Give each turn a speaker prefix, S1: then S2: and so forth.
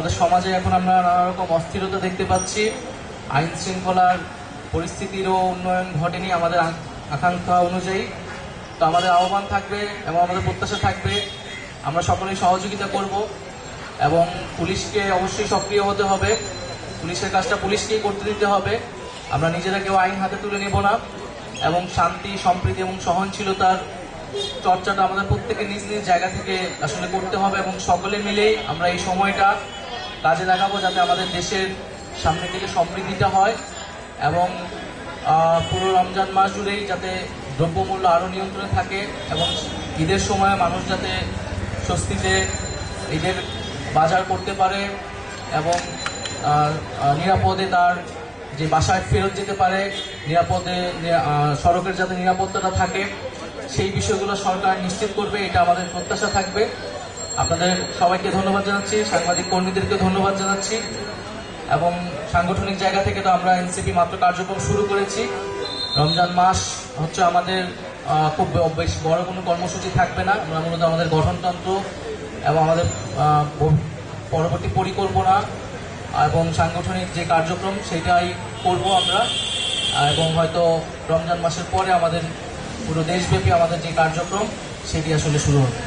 S1: আমাদের সমাজে এখন আমরা নানা রকম অস্থিরতা দেখতে পাচ্ছি, আইন শৃঙ্খলার পরিস্থিতিরও উন্নয়ন ঘটেনি আমাদের আকাঙ্ক্ষা অনুযায়ী। তো আমাদের আহ্বান থাকবে এবং আমাদের প্রত্যাশা থাকবে আমরা সকলেই সহযোগিতা করব এবং পুলিশকে অবশ্যই সক্রিয় হতে হবে, পুলিশের কাজটা পুলিশকেই করতে দিতে হবে। আমরা নিজেরা কেউ আইন হাতে তুলে নেব না এবং শান্তি, সম্প্রীতি এবং সহনশীলতার চর্চাটা আমাদের প্রত্যেকের নিজ নিজ জায়গা থেকে আসলে করতে হবে এবং সকলে মিলেই আমরা এই সময়টা কাজে লাগাবো যাতে আমাদের দেশের সামনে থেকে সমৃদ্ধিটা হয় এবং পুরো রমজান মাস জুড়েই যাতে দ্রব্যমূল্য আরও নিয়ন্ত্রণে থাকে এবং ঈদের সময় মানুষ যাতে স্বস্তিতে ঈদের বাজার করতে পারে এবং নিরাপদে তার যে বাসায় ফেরত যেতে পারে, নিরাপদে সড়কের যাতে নিরাপত্তাটা থাকে, সেই বিষয়গুলো সরকার নিশ্চিত করবে, এটা আমাদের প্রত্যাশা থাকবে। আপনাদের সবাইকে ধন্যবাদ জানাচ্ছি, সাংবাদিক কর্মীদেরকে ধন্যবাদ জানাচ্ছি এবং সাংগঠনিক জায়গা থেকে তো আমরা এনসিপি মাত্র কার্যক্রম শুরু করেছি। রমজান মাস হচ্ছে আমাদের খুব বেশ বড় কোনো কর্মসূচি থাকবে না। আমরা মূলত আমাদের গঠনতন্ত্র এবং আমাদের পরবর্তী পরিকল্পনা এবং সাংগঠনিক যে কার্যক্রম সেটাই করব আমরা, এবং হয়তো রমজান মাসের পরে আমাদের পুরো দেশব্যাপী আমাদের যে কার্যক্রম সেটি আসলে শুরু হবে।